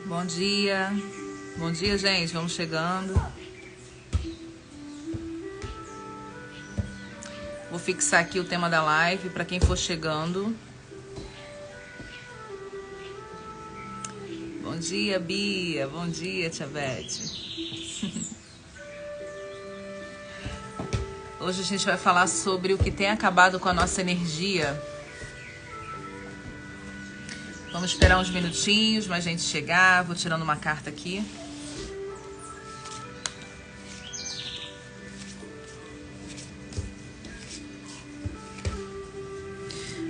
Bom dia, gente. Vamos chegando. Vou fixar aqui o tema da live para quem for chegando. Bom dia, Bia. Bom dia, Tia Beth. Hoje a gente vai falar sobre o que tem acabado com a nossa energia. Vamos esperar uns minutinhos, mais gente chegar. Vou tirando uma carta aqui.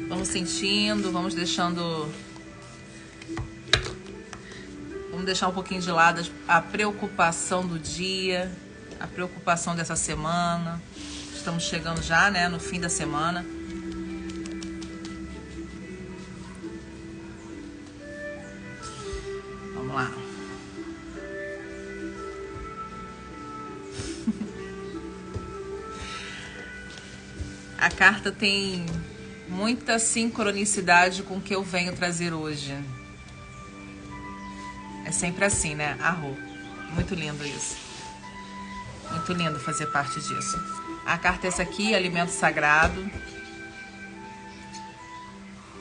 Vamos sentindo, vamos deixando... Vamos deixar um pouquinho de lado a preocupação do dia, a preocupação dessa semana. Estamos chegando já, né, no fim da semana. Vamos lá. A carta tem muita sincronicidade com o que eu venho trazer hoje. É sempre assim, né? Arro. Muito lindo isso. Muito lindo fazer parte disso. A carta é essa aqui, alimento sagrado.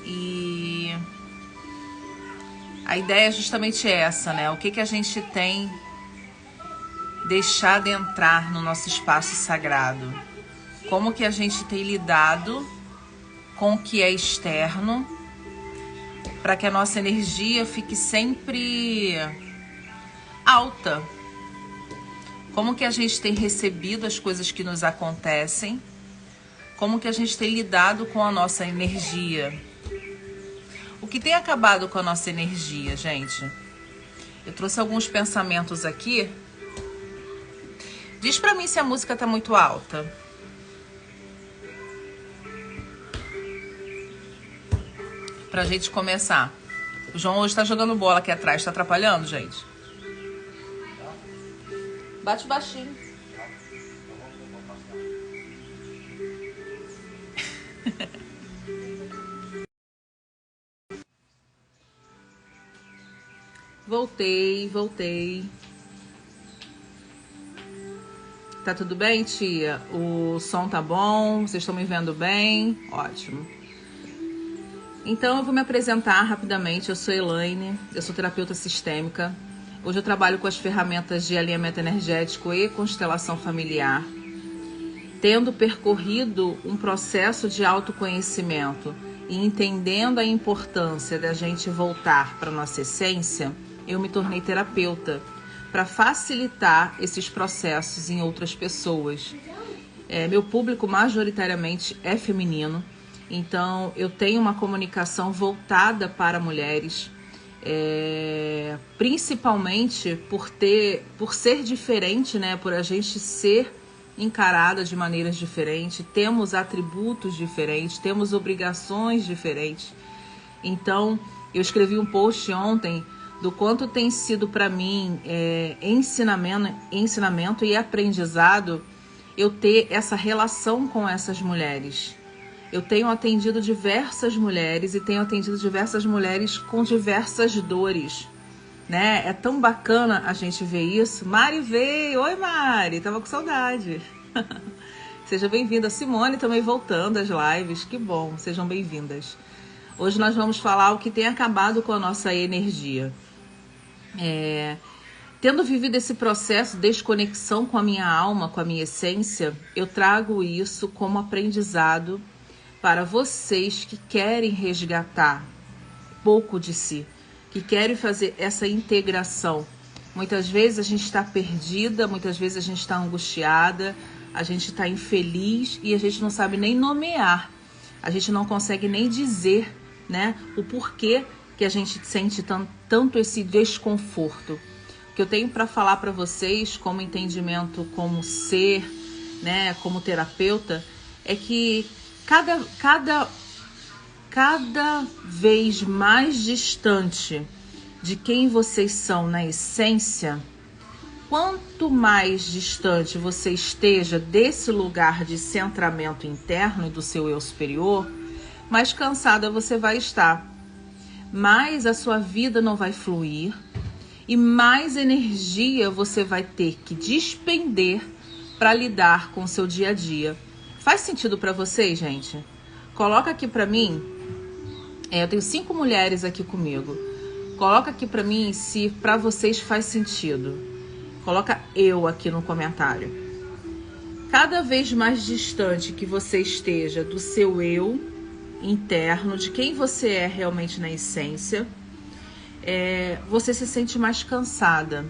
E a ideia é justamente essa, né? O que a gente tem deixado entrar no nosso espaço sagrado? Como que a gente tem lidado com o que é externo para que a nossa energia fique sempre alta? Como que a gente tem recebido as coisas que nos acontecem? Como que a gente tem lidado com a nossa energia? O que tem acabado com a nossa energia, gente? Eu trouxe alguns pensamentos aqui. Diz pra mim se a música tá muito alta. Pra gente começar. O João hoje tá jogando bola aqui atrás. Tá atrapalhando, gente? Bate baixinho. Voltei. Tá tudo bem, tia? O som tá bom? Vocês estão me vendo bem? Ótimo. Então eu vou me apresentar rapidamente. Eu sou Elaine, eu sou terapeuta sistêmica. Hoje eu trabalho com as ferramentas de alinhamento energético e constelação familiar, tendo percorrido um processo de autoconhecimento e entendendo a importância da gente voltar para nossa essência. Eu me tornei terapeuta para facilitar esses processos em outras pessoas. Meu público majoritariamente é feminino, então eu tenho uma comunicação voltada para mulheres, principalmente por ser diferente, né? Por a gente ser encarada de maneiras diferentes, temos atributos diferentes, temos obrigações diferentes. Então eu escrevi um post ontem do quanto tem sido para mim ensinamento e aprendizado eu ter essa relação com essas mulheres. Eu tenho atendido diversas mulheres e tenho atendido diversas mulheres com diversas dores, né? É tão bacana a gente ver isso. Mari veio! Oi, Mari! Tava com saudade. Seja bem-vinda. Simone também voltando às lives. Que bom, sejam bem-vindas. Hoje nós vamos falar o que tem acabado com a nossa energia. Tendo vivido esse processo de desconexão com a minha alma, com a minha essência, eu trago isso como aprendizado para vocês que querem resgatar pouco de si, que querem fazer essa integração. Muitas vezes a gente está perdida, muitas vezes a gente está angustiada, a gente está infeliz e a gente não sabe nem nomear, a gente não consegue nem dizer, né, o porquê que a gente sente tanto esse desconforto. O que eu tenho para falar para vocês, como entendimento, como ser, né, como terapeuta, é que cada vez mais distante de quem vocês são na essência, quanto mais distante você esteja desse lugar de centramento interno e do seu eu superior, mais cansada você vai estar. Mais a sua vida não vai fluir, e mais energia você vai ter que despender para lidar com o seu dia a dia. Faz sentido para vocês, gente? Coloca aqui para mim. Eu tenho 5 mulheres aqui comigo. Coloca aqui para mim se para vocês faz sentido. Coloca eu aqui no comentário. Cada vez mais distante que você esteja do seu eu interno, de quem você é realmente na essência, você se sente mais cansada.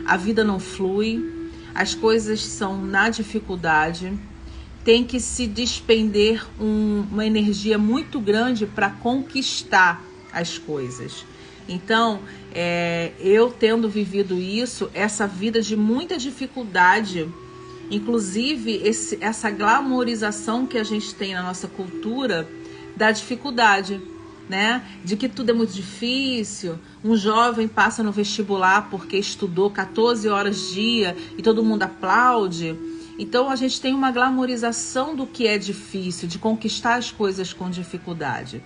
A vida não flui, as coisas são na dificuldade, tem que se despender uma energia muito grande para conquistar as coisas. Então, eu tendo vivido isso, essa vida de muita dificuldade, inclusive essa glamorização que a gente tem na nossa cultura da dificuldade, né? De que tudo é muito difícil. Um jovem passa no vestibular porque estudou 14 horas dia e todo mundo aplaude. Então a gente tem uma glamorização do que é difícil, de conquistar as coisas com dificuldade.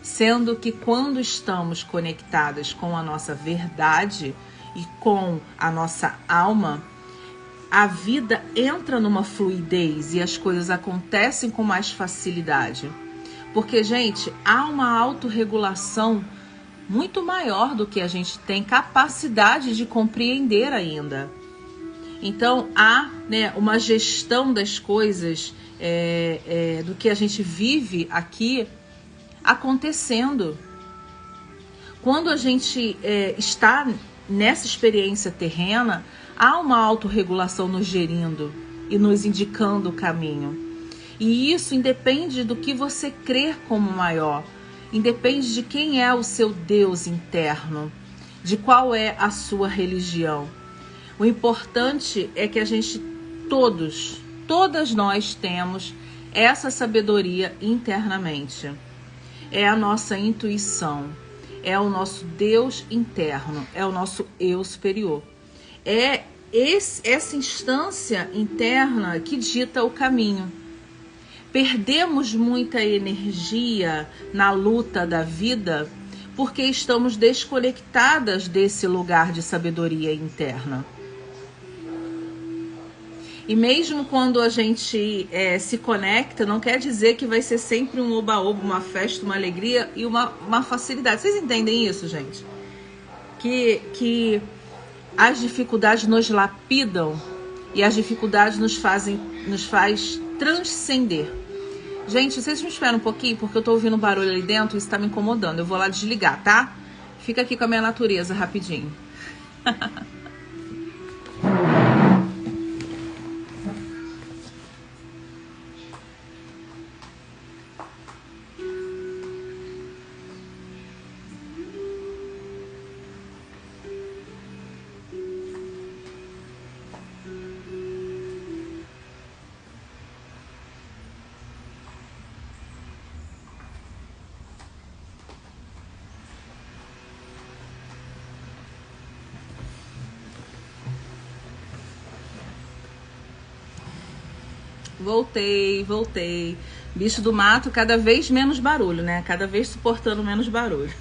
Sendo que quando estamos conectadas com a nossa verdade e com a nossa alma, a vida entra numa fluidez e as coisas acontecem com mais facilidade. Porque, gente, há uma autorregulação muito maior do que a gente tem capacidade de compreender ainda. Então, há, né, uma gestão das coisas, do que a gente vive aqui acontecendo. Quando a gente está nessa experiência terrena, há uma autorregulação nos gerindo e nos indicando o caminho. E isso independe do que você crer como maior, independe de quem é o seu Deus interno, de qual é a sua religião. O importante é que a gente, todas nós temos essa sabedoria internamente. É a nossa intuição, é o nosso Deus interno, é o nosso eu superior. É essa instância interna que dita o caminho. Perdemos muita energia na luta da vida porque estamos desconectadas desse lugar de sabedoria interna. E mesmo quando a gente se conecta, não quer dizer que vai ser sempre um oba-oba, uma festa, uma alegria e uma facilidade. Vocês entendem isso, gente? Que as dificuldades nos lapidam e as dificuldades nos faz transcender. Gente, vocês me esperam um pouquinho, porque eu tô ouvindo barulho ali dentro e isso tá me incomodando. Eu vou lá desligar, tá? Fica aqui com a minha natureza rapidinho. Voltei. Bicho do mato, cada vez menos barulho, né? Cada vez suportando menos barulho.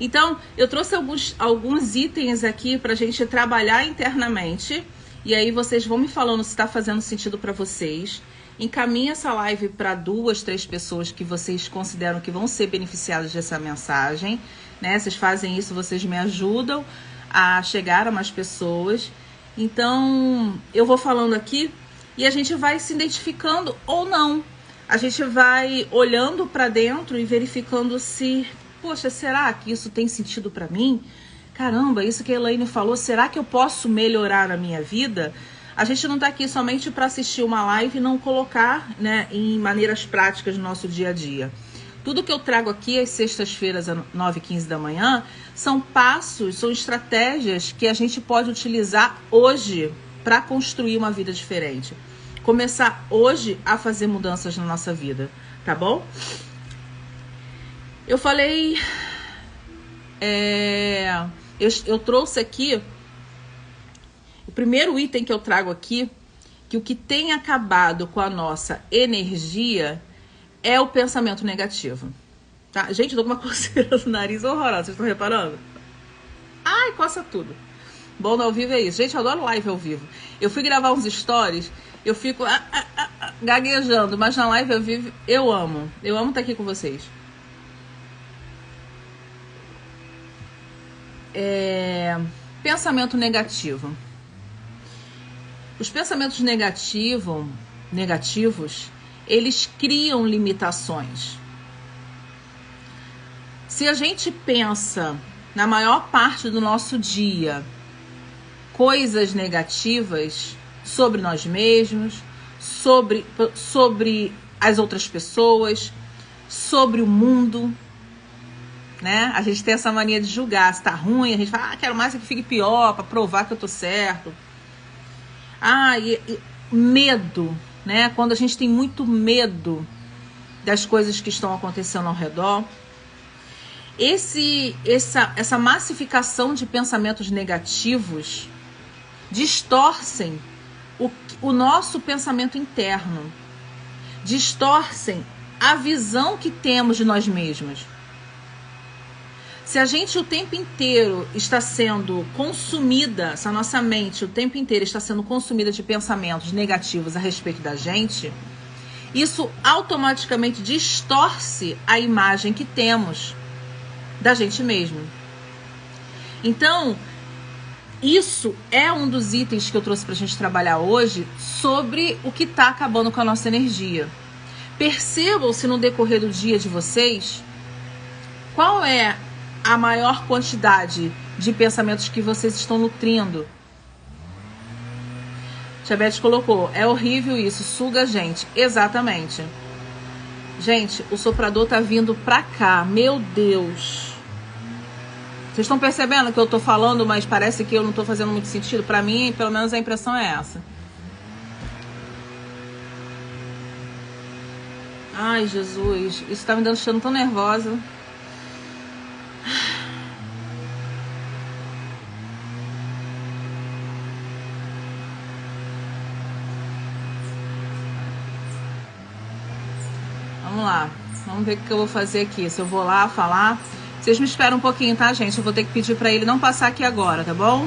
Então, eu trouxe alguns itens aqui pra gente trabalhar internamente. E aí vocês vão me falando se tá fazendo sentido pra vocês. Encaminhe essa live para 2, 3 pessoas que vocês consideram que vão ser beneficiadas dessa mensagem, né? Vocês fazem isso, vocês me ajudam a chegar a mais pessoas. Então, eu vou falando aqui e a gente vai se identificando ou não. A gente vai olhando para dentro e verificando se, poxa, será que isso tem sentido para mim? Caramba, isso que a Elaine falou, será que eu posso melhorar a minha vida? A gente não está aqui somente para assistir uma live e não colocar, né, em maneiras práticas no nosso dia a dia. Tudo que eu trago aqui às sextas-feiras, às 9h15 da manhã, são passos, são estratégias que a gente pode utilizar hoje para construir uma vida diferente. Começar hoje a fazer mudanças na nossa vida, tá bom? Eu falei... Eu trouxe aqui... O primeiro item que eu trago aqui, que o que tem acabado com a nossa energia é o pensamento negativo. Tá? Gente, eu tô com uma coceira no nariz horrorosa, vocês estão reparando? Ai, coça tudo. Bom no ao vivo é isso. Gente, eu adoro live ao vivo. Eu fui gravar uns stories, eu fico gaguejando, mas na live ao vivo eu amo. Eu amo estar aqui com vocês. Pensamento negativo. Os pensamentos negativos, eles criam limitações. Se a gente pensa na maior parte do nosso dia coisas negativas sobre nós mesmos, sobre as outras pessoas, sobre o mundo, né? A gente tem essa mania de julgar. Se tá ruim, a gente fala, quero mais que fique pior, para provar que eu tô certo. Medo, né? Quando a gente tem muito medo das coisas que estão acontecendo ao redor. Essa massificação de pensamentos negativos distorcem o nosso pensamento interno, distorcem a visão que temos de nós mesmos. Se a gente o tempo inteiro está sendo consumida, se a nossa mente o tempo inteiro está sendo consumida de pensamentos negativos a respeito da gente, isso automaticamente distorce a imagem que temos da gente mesmo. Então, isso é um dos itens que eu trouxe pra gente trabalhar hoje sobre o que tá acabando com a nossa energia. Percebam se no decorrer do dia de vocês, qual é a maior quantidade de pensamentos que vocês estão nutrindo. Tia Beth colocou, é horrível isso, suga a gente. Exatamente. Gente, o soprador tá vindo pra cá, meu Deus. Vocês estão percebendo que eu tô falando, mas parece que eu não tô fazendo muito sentido? Pra mim, pelo menos a impressão é essa. Ai, Jesus, isso tá me deixando tão nervosa. Vamos lá, vamos ver o que eu vou fazer aqui. Se eu vou lá falar. Vocês me esperam um pouquinho, tá, gente? Eu vou ter que pedir pra ele não passar aqui agora, tá bom?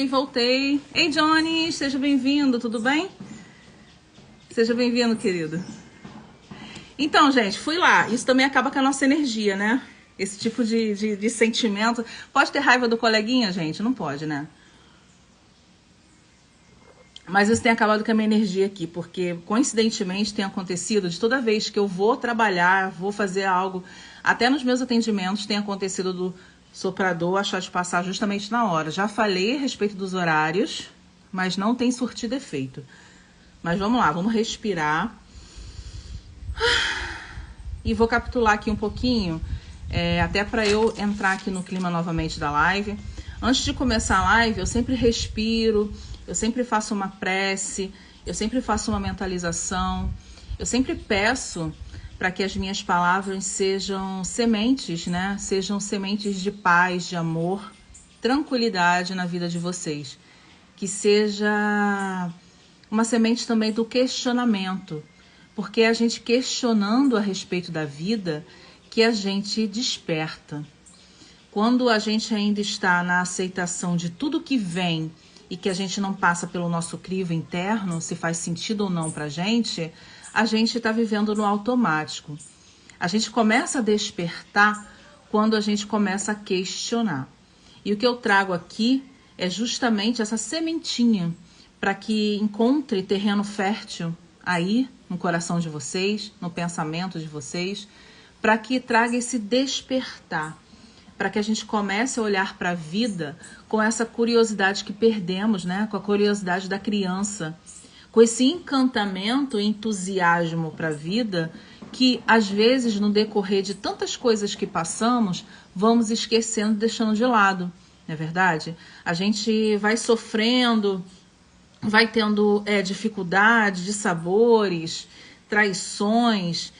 Voltei. Ei, Johnny, seja bem-vindo, tudo bem? Seja bem-vindo, querido. Então, gente, fui lá. Isso também acaba com a nossa energia, né? Esse tipo de sentimento. Pode ter raiva do coleguinha, gente? Não pode, né? Mas isso tem acabado com a minha energia aqui, porque coincidentemente tem acontecido de toda vez que eu vou trabalhar, vou fazer algo, até nos meus atendimentos tem acontecido do soprador achar de passar justamente na hora. Já falei a respeito dos horários, mas não tem surtido efeito. Mas vamos lá, vamos respirar. E vou capitular aqui um pouquinho, até para eu entrar aqui no clima novamente da live. Antes de começar a live, eu sempre respiro, eu sempre faço uma prece, eu sempre faço uma mentalização, eu sempre peço para que as minhas palavras sejam sementes, né? Sejam sementes de paz, de amor, tranquilidade na vida de vocês. Que seja uma semente também do questionamento, porque é a gente questionando a respeito da vida que a gente desperta. quando a gente ainda está na aceitação de tudo que vem e que a gente não passa pelo nosso crivo interno, se faz sentido ou não pra gente, a gente está vivendo no automático. A gente começa a despertar quando a gente começa a questionar. E o que eu trago aqui é justamente essa sementinha para que encontre terreno fértil aí no coração de vocês, no pensamento de vocês, para que traga esse despertar, para que a gente comece a olhar para a vida com essa curiosidade que perdemos, né? Com a curiosidade da criança, com esse encantamento e entusiasmo para a vida que, às vezes, no decorrer de tantas coisas que passamos, vamos esquecendo, deixando de lado, não é verdade? A gente vai sofrendo, vai tendo dificuldade de sabores, traições,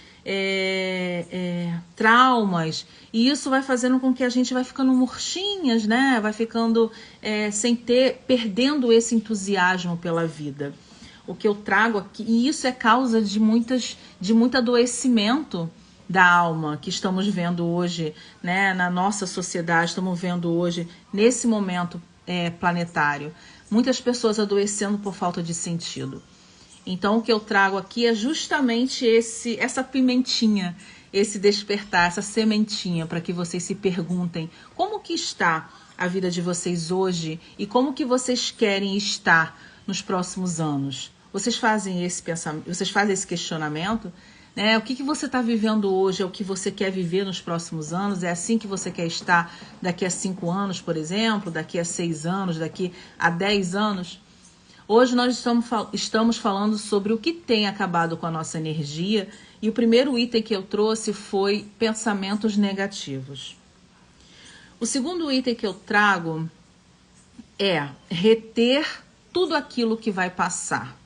traumas, e isso vai fazendo com que a gente vai ficando murchinhas, né? Vai ficando perdendo esse entusiasmo pela vida. O que eu trago aqui, e isso é causa de muito adoecimento da alma que estamos vendo hoje, né? Na nossa sociedade, estamos vendo hoje, nesse momento planetário. Muitas pessoas adoecendo por falta de sentido. Então, o que eu trago aqui é justamente essa pimentinha, esse despertar, essa sementinha, para que vocês se perguntem como que está a vida de vocês hoje e como que vocês querem estar nos próximos anos. Vocês fazem esse pensamento, vocês fazem esse questionamento, né? O que você está vivendo hoje é o que você quer viver nos próximos anos? É assim que você quer estar daqui a 5 anos, por exemplo, daqui a 6 anos, daqui a 10 anos? Hoje nós estamos falando sobre o que tem acabado com a nossa energia, e o primeiro item que eu trouxe foi pensamentos negativos. O segundo item que eu trago é reter tudo aquilo que vai passar.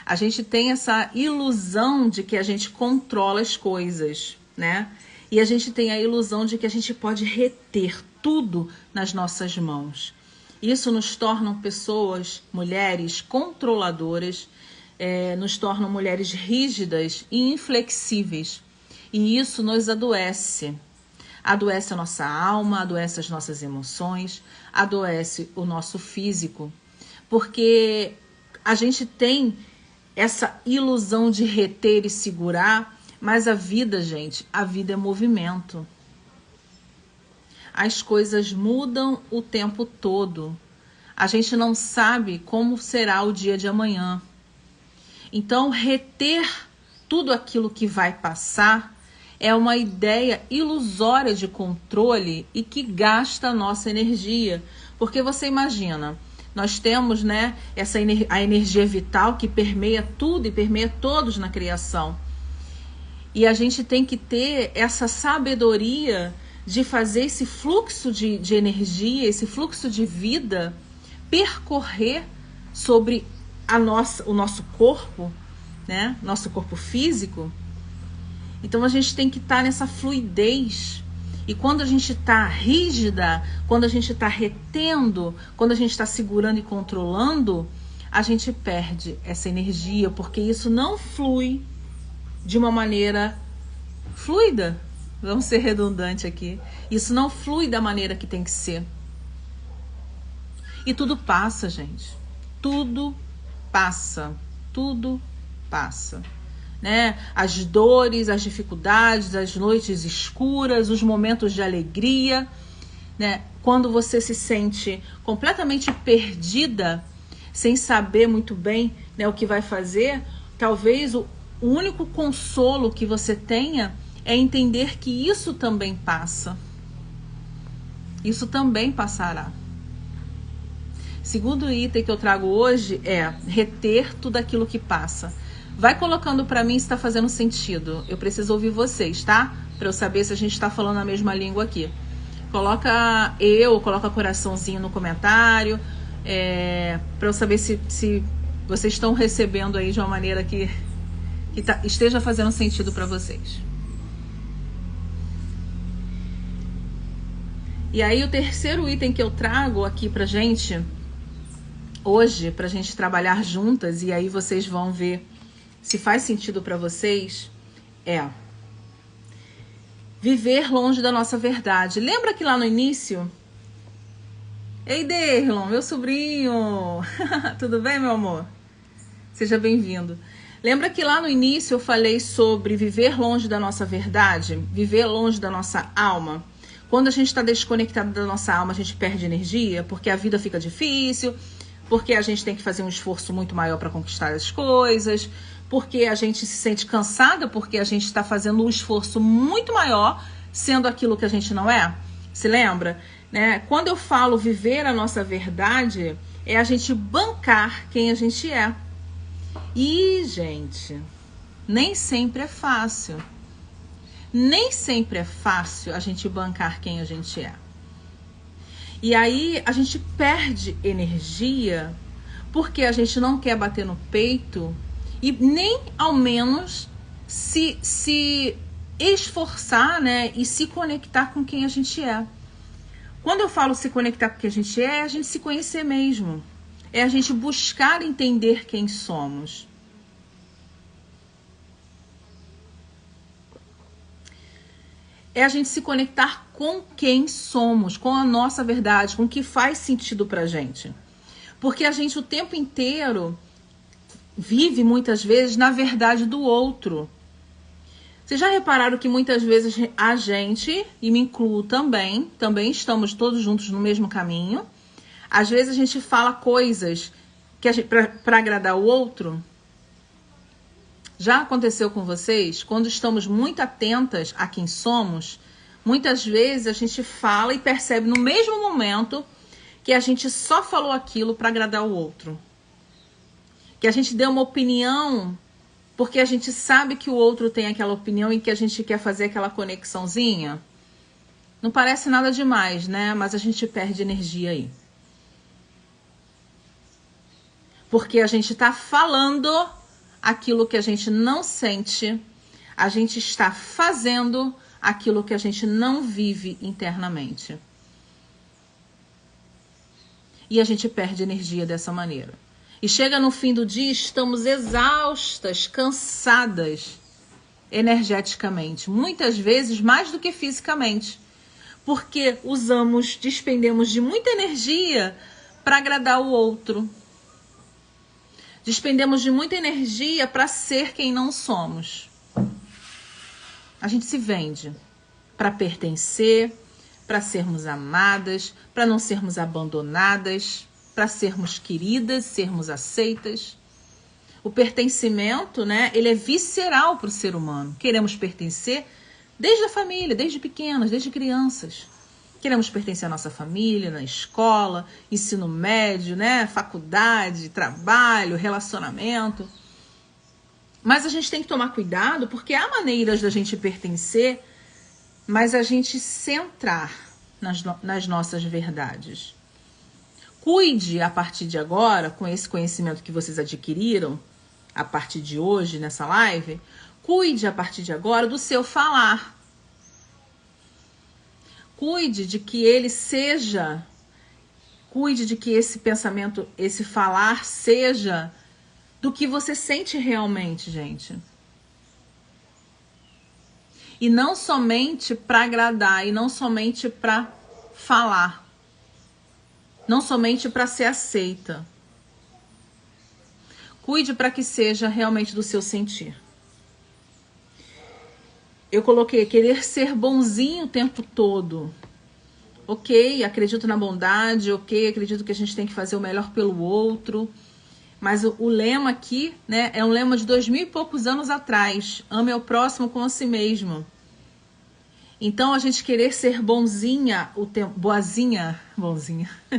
A gente tem essa ilusão de que a gente controla as coisas, né? E a gente tem a ilusão de que a gente pode reter tudo nas nossas mãos. Isso nos torna pessoas, mulheres controladoras, nos tornam mulheres rígidas e inflexíveis. E isso nos adoece. Adoece a nossa alma, adoece as nossas emoções, adoece o nosso físico. Porque a gente tem essa ilusão de reter e segurar, mas a vida, gente, a vida é movimento. As coisas mudam o tempo todo. A gente não sabe como será o dia de amanhã. Então, reter tudo aquilo que vai passar é uma ideia ilusória de controle e que gasta a nossa energia. Porque você imagina, nós temos, né, a energia vital que permeia tudo e permeia todos na criação. E a gente tem que ter essa sabedoria de fazer esse fluxo de energia, esse fluxo de vida, percorrer sobre o nosso corpo, né? Nosso corpo físico. Então a gente tem que estar nessa fluidez. E quando a gente está rígida, quando a gente está retendo, quando a gente está segurando e controlando, a gente perde essa energia, porque isso não flui de uma maneira fluida. Vamos ser redundante aqui. Isso não flui da maneira que tem que ser. E tudo passa, gente. Tudo passa. Tudo passa. Né? As dores, as dificuldades, as noites escuras, os momentos de alegria, né? Quando você se sente completamente perdida, sem saber muito bem, né, o que vai fazer, talvez o único consolo que você tenha é entender que isso também passa. Isso também passará. Segundo item que eu trago hoje é reter tudo aquilo que passa. Vai colocando para mim se está fazendo sentido. Eu preciso ouvir vocês, tá? Para eu saber se a gente está falando a mesma língua aqui. Coloca coraçãozinho no comentário, para eu saber se vocês estão recebendo aí de uma maneira que esteja fazendo sentido para vocês. E aí o terceiro item que eu trago aqui pra gente hoje, pra gente trabalhar juntas, e aí vocês vão ver se faz sentido para vocês, Viver longe da nossa verdade. Lembra que lá no início... Ei, Derlon, meu sobrinho! Tudo bem, meu amor? Seja bem-vindo. Lembra que lá no início eu falei sobre viver longe da nossa verdade? Viver longe da nossa alma? Quando a gente está desconectado da nossa alma, a gente perde energia, porque a vida fica difícil, porque a gente tem que fazer um esforço muito maior para conquistar as coisas, porque a gente se sente cansada, porque a gente está fazendo um esforço muito maior, sendo aquilo que a gente não é. Se lembra? Né? Quando eu falo viver a nossa verdade, é a gente bancar quem a gente é. E, gente, nem sempre é fácil. Nem sempre é fácil a gente bancar quem a gente é. E aí a gente perde energia porque a gente não quer bater no peito e nem ao menos se esforçar, né, e se conectar com quem a gente é. Quando eu falo se conectar com quem a gente é a gente se conhecer mesmo. É a gente buscar entender quem somos. É a gente se conectar com quem somos, com a nossa verdade, com o que faz sentido pra gente. Porque a gente o tempo inteiro vive muitas vezes na verdade do outro. Vocês já repararam que muitas vezes a gente, e me incluo também estamos todos juntos no mesmo caminho. Às vezes a gente fala coisas que para agradar o outro. Já aconteceu com vocês? Quando estamos muito atentas a quem somos, muitas vezes a gente fala e percebe no mesmo momento que a gente só falou aquilo para agradar o outro. Que a gente deu uma opinião porque a gente sabe que o outro tem aquela opinião e que a gente quer fazer aquela conexãozinha. Não parece nada demais, né? Mas a gente perde energia aí. Porque a gente está falando aquilo que a gente não sente, a gente está fazendo aquilo que a gente não vive internamente. E a gente perde energia dessa maneira. E chega no fim do dia, estamos exaustas, cansadas, energeticamente. Muitas vezes mais do que fisicamente. Porque despendemos de muita energia para agradar o outro. Despendemos de muita energia para ser quem não somos. A gente se vende para pertencer, para sermos amadas, para não sermos abandonadas, para sermos queridas, sermos aceitas. O pertencimento, né, ele é visceral para o ser humano. Queremos pertencer desde a família, desde pequenas, desde crianças. Queremos pertencer à nossa família, na escola, ensino médio, né, faculdade, trabalho, relacionamento. Mas a gente tem que tomar cuidado porque há maneiras da gente pertencer, mas a gente centrar nas nossas verdades. Cuide a partir de agora, com esse conhecimento que vocês adquiriram, a partir de hoje nessa live, cuide a partir de agora do seu falar. Cuide de que esse pensamento, esse falar seja do que você sente realmente, gente. E não somente para agradar, e não somente para falar. Não somente para ser aceita. Cuide para que seja realmente do seu sentir. Eu coloquei querer ser bonzinho o tempo todo. Ok, acredito na bondade, ok, acredito que a gente tem que fazer o melhor pelo outro. Mas o lema aqui, né, é um lema de 2000 e poucos anos atrás. Ame ao próximo como a si mesmo. Então a gente querer ser bonzinha o tempo. Bonzinha.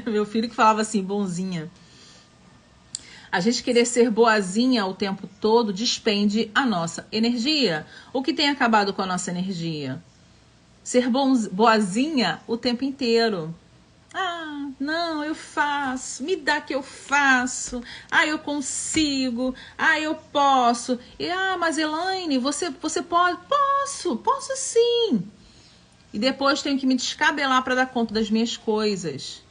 Meu filho que falava assim, bonzinha. A gente querer ser boazinha o tempo todo despende a nossa energia. O que tem acabado com a nossa energia? Ser boazinha o tempo inteiro. Ah, não, eu faço. Me dá que eu faço. Ah, eu consigo. Ah, eu posso. E, mas Elaine, você pode? Posso sim. E depois tenho que me descabelar para dar conta das minhas coisas.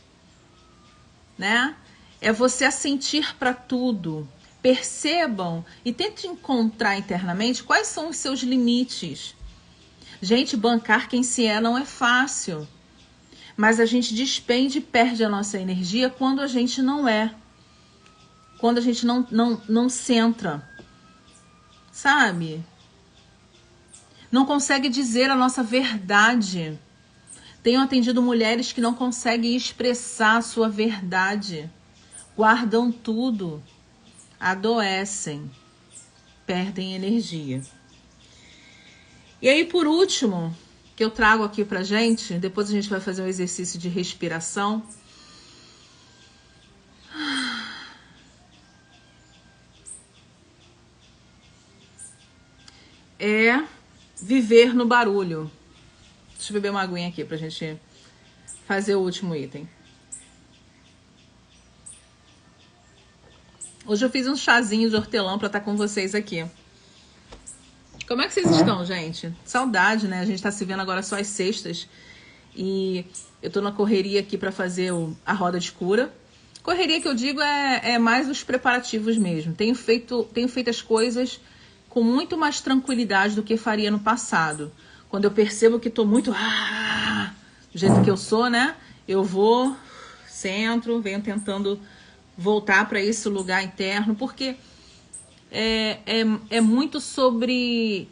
Né? É você assentir para tudo. Percebam e tentem encontrar internamente quais são os seus limites. Gente, bancar quem se é não é fácil. Mas a gente despende e perde a nossa energia quando a gente não é. Quando a gente não centra. Sabe? Não consegue dizer a nossa verdade. Tenho atendido mulheres que não conseguem expressar a sua verdade. Guardam tudo. Adoecem. Perdem energia. E aí, por último, que eu trago aqui pra gente, depois a gente vai fazer um exercício de respiração. É viver no barulho. Deixa eu beber uma aguinha aqui pra gente fazer o último item. Hoje eu fiz um chazinho de hortelã pra estar com vocês aqui. Como é que vocês estão, gente? Saudade, né? A gente tá se vendo agora só às sextas. E eu tô na correria aqui pra fazer a roda de cura. Correria que eu digo é mais os preparativos mesmo. Tenho feito as coisas com muito mais tranquilidade do que faria no passado. Quando eu percebo que tô muito... do jeito que eu sou, né? Eu vou, centro, venho tentando voltar para esse lugar interno, porque é muito sobre...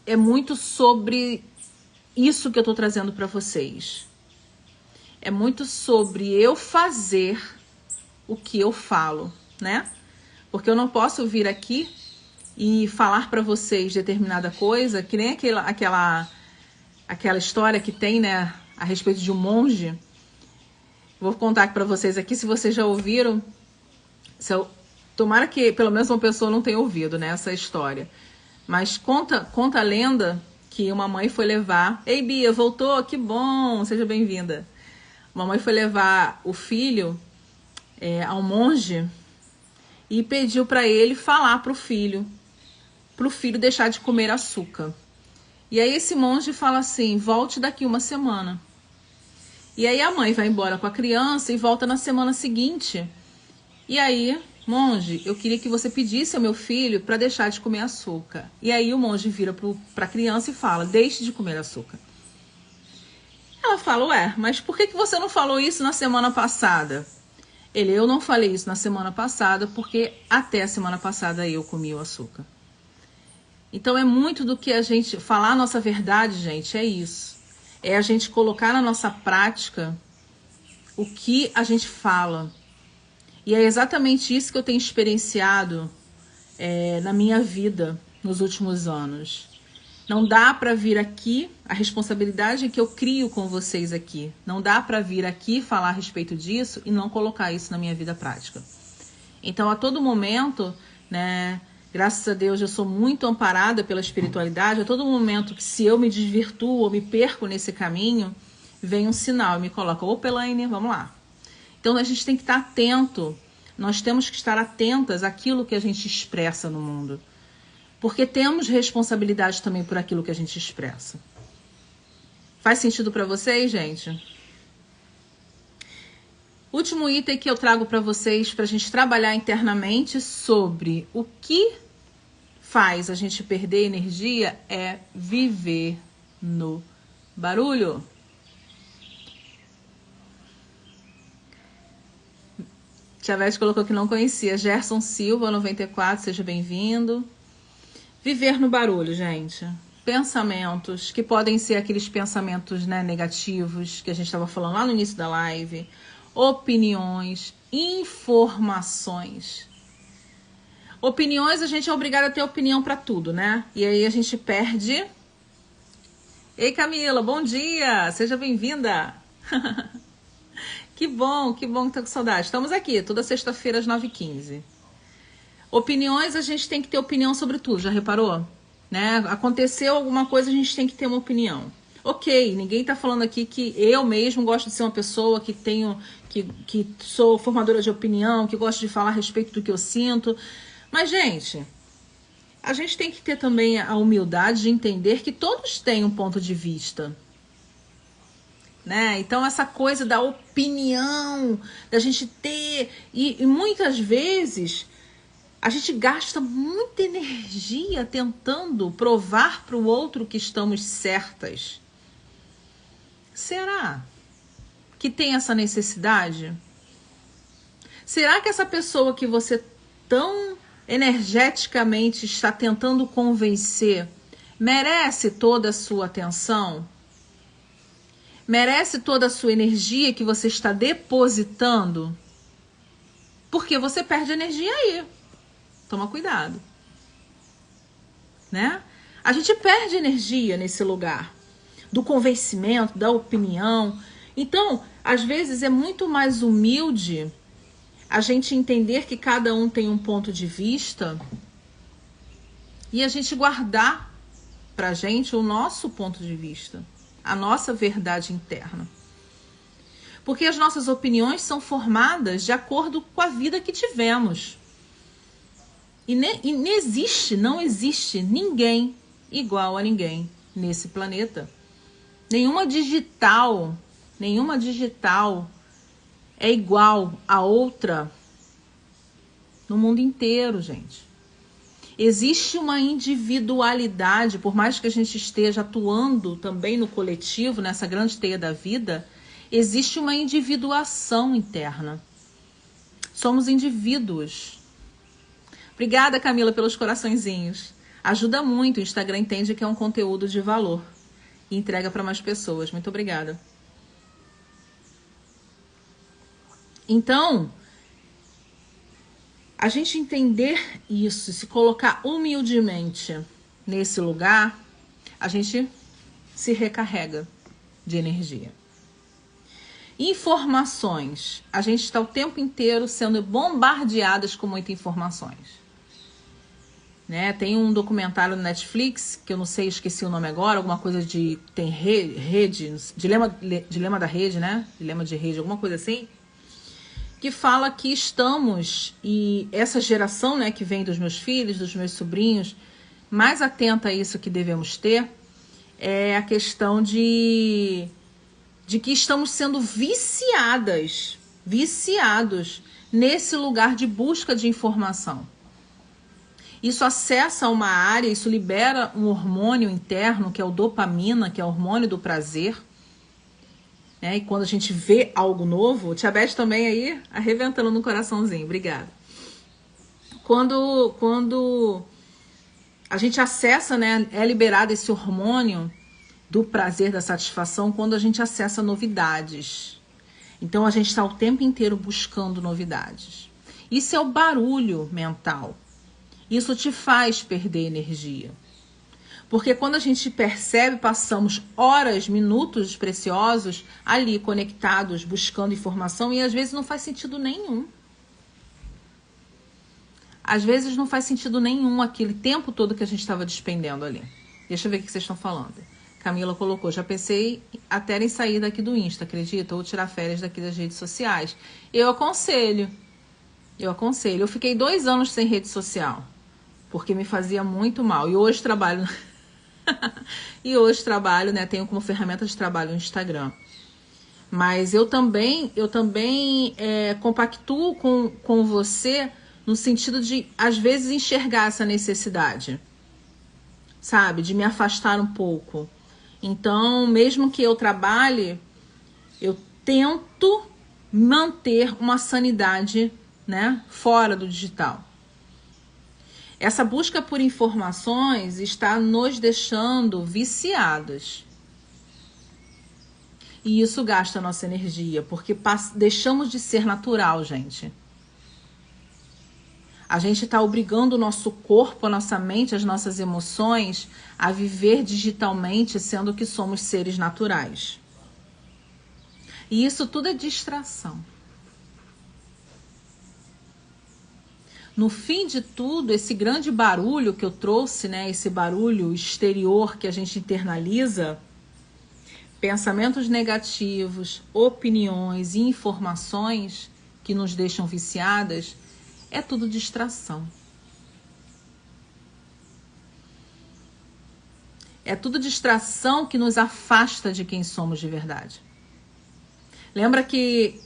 É muito sobre isso que eu tô trazendo para vocês. É muito sobre eu fazer o que eu falo, né? Porque eu não posso vir aqui e falar para vocês determinada coisa, que nem aquela história que tem, né, a respeito de um monge. Vou contar aqui para vocês aqui, se vocês já ouviram. Tomara que pelo menos uma pessoa não tenha ouvido, né, essa história. Mas conta a lenda que uma mãe foi levar... Ei, Bia, voltou? Que bom! Seja bem-vinda. Uma mãe foi levar o filho ao monge e pediu para ele falar para o filho deixar de comer açúcar. E aí esse monge fala assim: volte daqui uma semana. E aí a mãe vai embora com a criança e volta na semana seguinte. E aí, monge, eu queria que você pedisse ao meu filho para deixar de comer açúcar. E aí o monge vira para a criança e fala: deixe de comer açúcar. Ela fala: ué, mas por que você não falou isso na semana passada? Eu não falei isso na semana passada porque até a semana passada eu comi o açúcar. Então é muito do que a gente... Falar a nossa verdade, gente, é isso. É a gente colocar na nossa prática o que a gente fala. E é exatamente isso que eu tenho experienciado na minha vida nos últimos anos. Não dá para vir aqui, a responsabilidade é que eu crio com vocês aqui. Não dá para vir aqui falar a respeito disso e não colocar isso na minha vida prática. Então, a todo momento, né... Graças a Deus eu sou muito amparada pela espiritualidade. A todo momento que se eu me desvirtuo ou me perco nesse caminho, vem um sinal e me coloca: opa, Elaine, vamos lá. Então a gente tem que estar atento. Nós temos que estar atentas àquilo que a gente expressa no mundo. Porque temos responsabilidade também por aquilo que a gente expressa. Faz sentido para vocês, gente? Último item que eu trago para vocês, para a gente trabalhar internamente sobre o que faz a gente perder energia, é viver no barulho. Tia Vete colocou que não conhecia. Gerson Silva, 94, seja bem-vindo. Viver no barulho, gente. Pensamentos, que podem ser aqueles pensamentos, né, negativos, que a gente estava falando lá no início da live. Opiniões, informações. Opiniões, a gente é obrigado a ter opinião para tudo, né? E aí a gente perde. Ei, Camila, bom dia! Seja bem-vinda! Que bom que tá com saudade. Estamos aqui, toda sexta-feira às 9h15. Opiniões, a gente tem que ter opinião sobre tudo, já reparou? Né? Aconteceu alguma coisa, a gente tem que ter uma opinião. Ok, ninguém tá falando aqui que eu mesmo gosto de ser uma pessoa que sou formadora de opinião, que gosto de falar a respeito do que eu sinto. Mas, gente, a gente tem que ter também a humildade de entender que todos têm um ponto de vista. Né? Então, essa coisa da opinião, da gente ter... E muitas vezes A gente gasta muita energia tentando provar para o outro que estamos certas. Será que tem essa necessidade? Será que essa pessoa que você tão energeticamente está tentando convencer merece toda a sua atenção? Merece toda a sua energia que você está depositando? Porque você perde energia aí. Toma cuidado. Né? A gente perde energia nesse lugar do convencimento, da opinião. Então, às vezes é muito mais humilde a gente entender que cada um tem um ponto de vista e a gente guardar pra gente o nosso ponto de vista, a nossa verdade interna. Porque as nossas opiniões são formadas de acordo com a vida que tivemos. E não existe ninguém igual a ninguém nesse planeta. Nenhuma digital é igual a outra no mundo inteiro, gente. Existe uma individualidade, por mais que a gente esteja atuando também no coletivo, nessa grande teia da vida, existe uma individuação interna. Somos indivíduos. Obrigada, Camila, pelos coraçõezinhos. Ajuda muito, o Instagram entende que é um conteúdo de valor e entrega para mais pessoas. Muito obrigada. Então, a gente entender isso, se colocar humildemente nesse lugar, a gente se recarrega de energia. Informações. A gente está o tempo inteiro sendo bombardeadas com muitas informações. Né? Tem um documentário no Netflix, que eu não sei, esqueci o nome agora, alguma coisa de... Tem rede, dilema da rede, né? Dilema de rede, alguma coisa assim. Que fala que estamos, e essa geração, né, que vem dos meus filhos, dos meus sobrinhos, mais atenta a isso que devemos ter, é a questão de que estamos sendo viciados nesse lugar de busca de informação. Isso acessa uma área, isso libera um hormônio interno, que é o dopamina, que é o hormônio do prazer. Né? E quando a gente vê algo novo, Tia Beth também aí, arrebentando no coraçãozinho, obrigada. Quando a gente acessa, né, é liberado esse hormônio do prazer, da satisfação, quando a gente acessa novidades. Então a gente está o tempo inteiro buscando novidades. Isso é o barulho mental. Isso te faz perder energia. Porque quando a gente percebe, passamos horas, minutos preciosos ali conectados, buscando informação, e às vezes não faz sentido nenhum. Às vezes não faz sentido nenhum aquele tempo todo que a gente estava despendendo ali. Deixa eu ver o que vocês estão falando. Camila colocou, já pensei até em sair daqui do Insta, acredita? Ou tirar férias daqui das redes sociais. Eu aconselho. Eu fiquei 2 anos sem rede social, porque me fazia muito mal. E hoje trabalho... né? Tenho como ferramenta de trabalho o Instagram. Mas eu também compactuo com você no sentido de, às vezes, enxergar essa necessidade. Sabe? De me afastar um pouco. Então, mesmo que eu trabalhe, eu tento manter uma sanidade, né, fora do digital. Essa busca por informações está nos deixando viciados. E isso gasta a nossa energia, porque deixamos de ser natural, gente. A gente está obrigando o nosso corpo, a nossa mente, as nossas emoções a viver digitalmente, sendo que somos seres naturais. E isso tudo é distração. No fim de tudo, esse grande barulho que eu trouxe, né, esse barulho exterior que a gente internaliza, pensamentos negativos, opiniões e informações que nos deixam viciadas, é tudo distração. É tudo distração que nos afasta de quem somos de verdade. Lembra que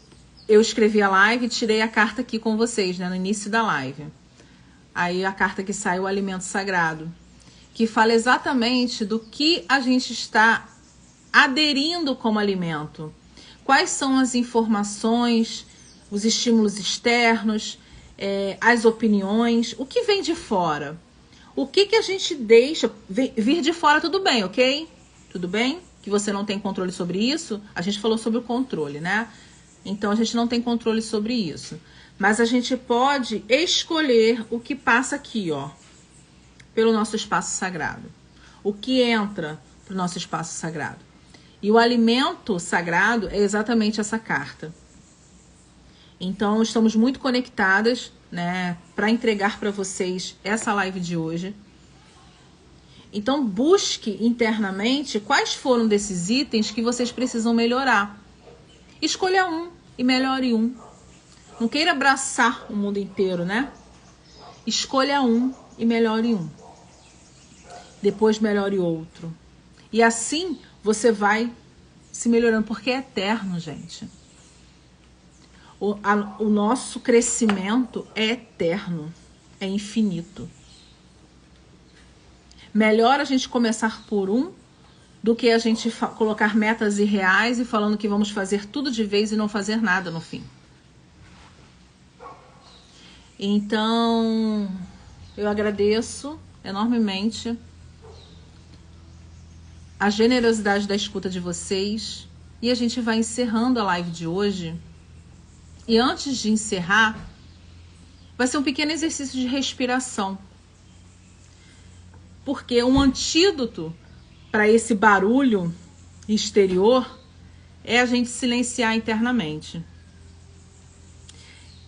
eu escrevi a live e tirei a carta aqui com vocês, né, no início da live. Aí a carta que sai é o alimento sagrado, que fala exatamente do que a gente está aderindo como alimento. Quais são as informações, os estímulos externos, as opiniões, o que vem de fora. O que a gente deixa vir de fora, tudo bem, ok? Tudo bem? Que você não tem controle sobre isso. A gente falou sobre o controle, né? Então a gente não tem controle sobre isso. Mas a gente pode escolher o que passa aqui, ó, pelo nosso espaço sagrado. O que entra pro nosso espaço sagrado. E o alimento sagrado é exatamente essa carta. Então, estamos muito conectadas, né, para entregar para vocês essa live de hoje. Então, busque internamente quais foram desses itens que vocês precisam melhorar. Escolha um e melhore um. Não queira abraçar o mundo inteiro, né? Escolha um e melhore um. Depois melhore outro. E assim você vai se melhorando, porque é eterno, gente. O nosso crescimento é eterno, é infinito. Melhor a gente começar por um do que a gente colocar metas irreais e falando que vamos fazer tudo de vez e não fazer nada no fim. Então, eu agradeço enormemente a generosidade da escuta de vocês e a gente vai encerrando a live de hoje. E antes de encerrar, vai ser um pequeno exercício de respiração. Porque um antídoto para esse barulho exterior é a gente silenciar internamente.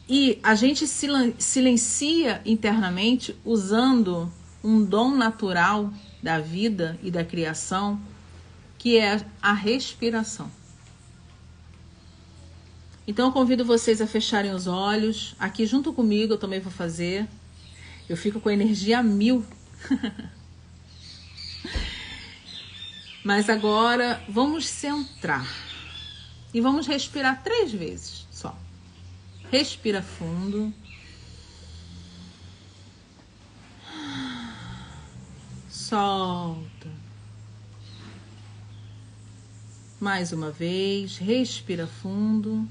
E a gente silencia internamente usando um dom natural da vida e da criação, que é a respiração. Então eu convido vocês a fecharem os olhos. Aqui junto comigo eu também vou fazer. Eu fico com a energia 1000. Mas agora vamos centrar. E vamos respirar 3 vezes só. Respira fundo. Solta. Mais uma vez, respira fundo.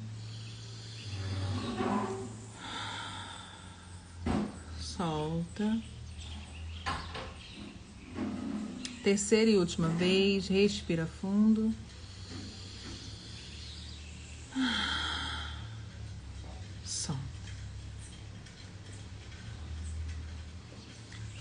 Solta. Terceira e última vez, respira fundo. Solta.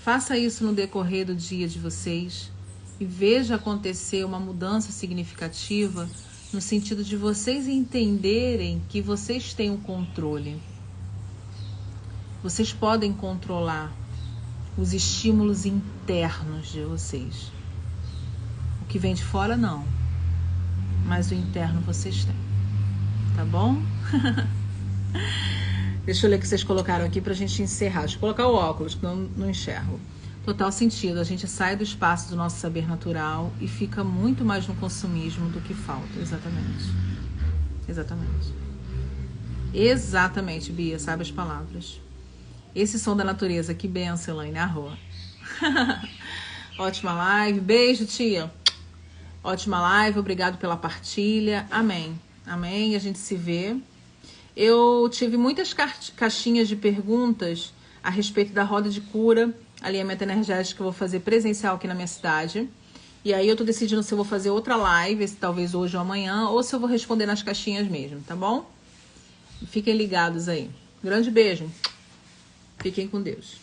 Faça isso no decorrer do dia de vocês e veja acontecer uma mudança significativa no sentido de vocês entenderem que vocês têm o controle. Vocês podem controlar os estímulos internos de vocês. O que vem de fora, não. Mas o interno vocês têm. Tá bom? Deixa eu ler o que vocês colocaram aqui pra gente encerrar. Deixa eu colocar o óculos, que não enxergo. Total sentido. A gente sai do espaço do nosso saber natural e fica muito mais no consumismo do que falta. Exatamente. Exatamente. Exatamente, Bia. Sabe as palavras. Esse som da natureza. Que benção, Elaine. Arroa. Ótima live. Beijo, tia. Ótima live. Obrigado pela partilha. Amém. Amém. A gente se vê. Eu tive muitas caixinhas de perguntas a respeito da roda de cura, alinhamento energético que eu vou fazer presencial aqui na minha cidade. E aí eu tô decidindo se eu vou fazer outra live, se talvez hoje ou amanhã, ou se eu vou responder nas caixinhas mesmo, tá bom? Fiquem ligados aí. Grande beijo. Fiquem com Deus.